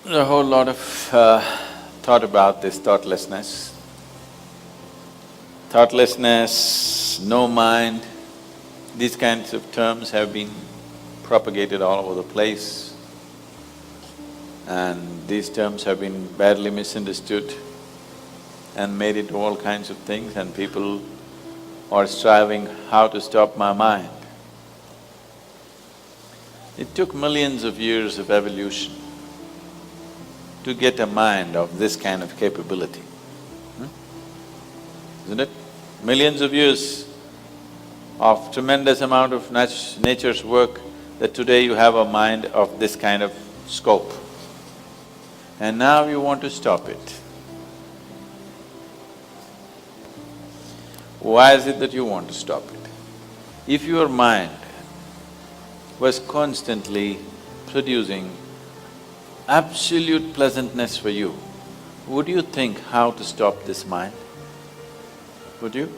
A whole lot of thought about this thoughtlessness. Thoughtlessness, no mind, these kinds of terms have been propagated all over the place, and these terms have been badly misunderstood and made into all kinds of things, and people are striving how to stop my mind. It took millions of years of evolution to get a mind of this kind of capability, isn't it? Millions of years of tremendous amount of nature's work that today you have a mind of this kind of scope. And now you want to stop it. Why is it that you want to stop it? If your mind was constantly producing absolute pleasantness for you, would you think how to stop this mind? Would you?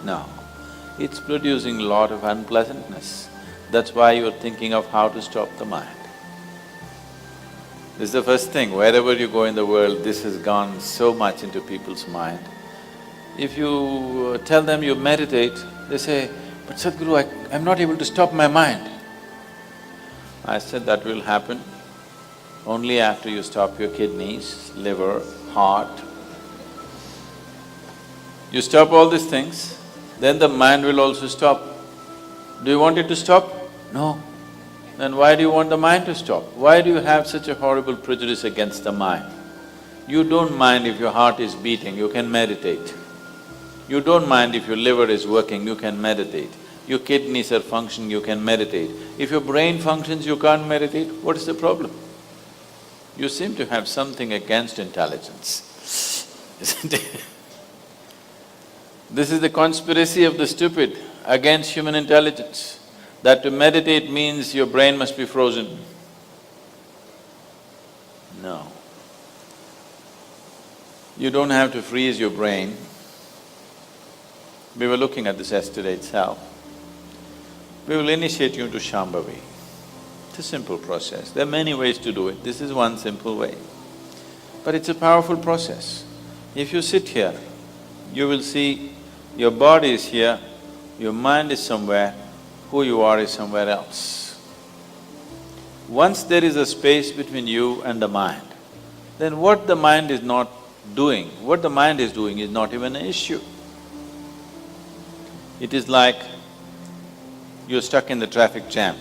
No. It's producing a lot of unpleasantness. That's why you're thinking of how to stop the mind. This is the first thing, wherever you go in the world, this has gone so much into people's mind. If you tell them you meditate, they say, "But Sadhguru, I'm not able to stop my mind." I said, that will happen only after you stop your kidneys, liver, heart. You stop all these things, then the mind will also stop. Do you want it to stop? No. Then why do you want the mind to stop? Why do you have such a horrible prejudice against the mind? You don't mind if your heart is beating, you can meditate. You don't mind if your liver is working, you can meditate. Your kidneys are functioning, you can meditate. If your brain functions, you can't meditate, what is the problem? You seem to have something against intelligence, isn't it? This is the conspiracy of the stupid against human intelligence, that to meditate means your brain must be frozen. No. You don't have to freeze your brain. We were looking at this yesterday itself. We will initiate you into Shambhavi. It's a simple process. There are many ways to do it, this is one simple way. But it's a powerful process. If you sit here, you will see your body is here, your mind is somewhere, who you are is somewhere else. Once there is a space between you and the mind, then what the mind is not doing, what the mind is doing is not even an issue. It is like you're stuck in the traffic jam.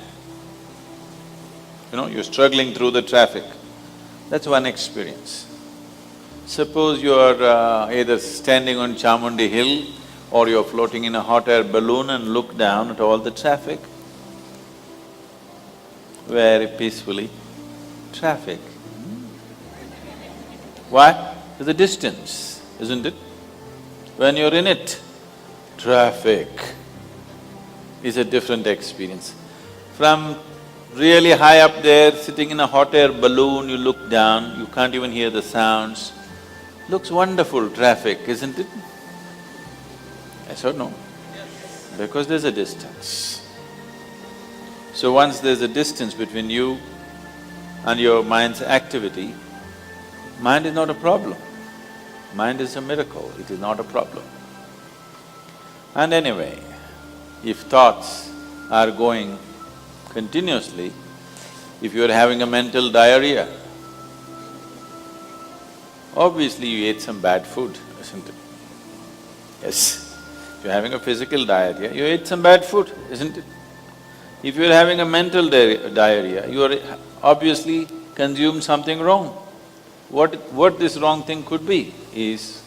You're struggling through the traffic. That's one experience. Suppose you're either standing on Chamundi Hill or you're floating in a hot air balloon and look down at all the traffic. Very peacefully, traffic. Why? There's a distance, isn't it? When you're in it, traffic is a different experience. From really high up there, sitting in a hot air balloon, you look down, you can't even hear the sounds. Looks wonderful, traffic, isn't it? Yes or no? Because there's a distance. So once there's a distance between you and your mind's activity, mind is not a problem. Mind is a miracle, it is not a problem. And anyway, if thoughts are going continuously, if you're having a mental diarrhea, obviously you ate some bad food, isn't it? Yes. If you're having a physical diarrhea, you ate some bad food, isn't it? If you're having a mental diarrhea, you are obviously consumed something wrong. What this wrong thing could be is,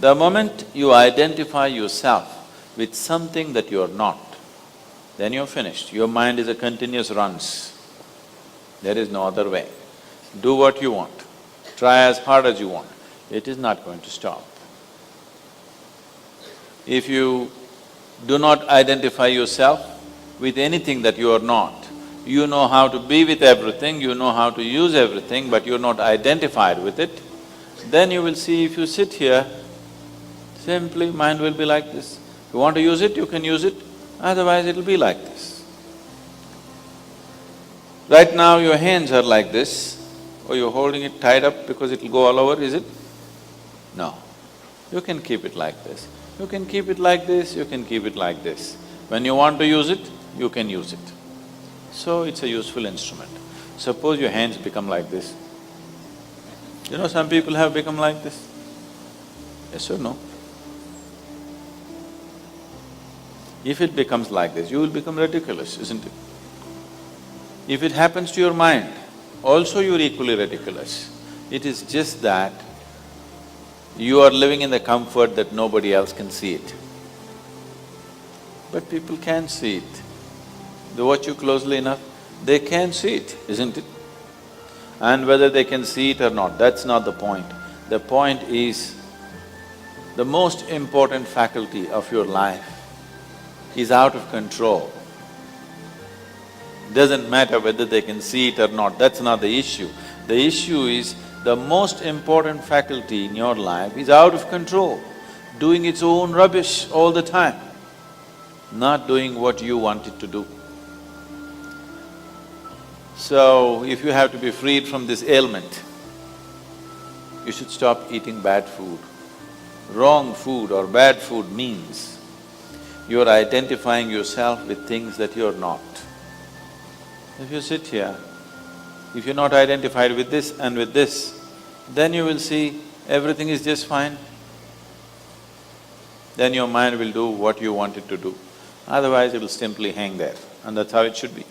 the moment you identify yourself with something that you're not, then you're finished. Your mind is a continuous runs. There is no other way. Do what you want, try as hard as you want, it is not going to stop. If you do not identify yourself with anything that you are not, you know how to be with everything, you know how to use everything, but you're not identified with it, then you will see if you sit here, simply mind will be like this. If you want to use it, you can use it, otherwise it'll be like this. Right now your hands are like this, or you're holding it tied up because it'll go all over, is it? No. You can keep it like this. You can keep it like this, you can keep it like this. When you want to use it, you can use it. So it's a useful instrument. Suppose your hands become like this. You know, some people have become like this. Yes or no? If it becomes like this, you will become ridiculous, isn't it? If it happens to your mind, also you're equally ridiculous. It is just that you are living in the comfort that nobody else can see it. But people can see it. They watch you closely enough, they can see it, isn't it? And whether they can see it or not, that's not the point. The point is, the most important faculty of your life is out of control. Doesn't matter whether they can see it or not, that's not the issue. The issue is, the most important faculty in your life is out of control, doing its own rubbish all the time, not doing what you want it to do. So, if you have to be freed from this ailment, you should stop eating bad food. Wrong food or bad food means you're identifying yourself with things that you're not. If you sit here, if you're not identified with this and with this, then you will see everything is just fine. Then your mind will do what you want it to do. Otherwise, it will simply hang there, and that's how it should be.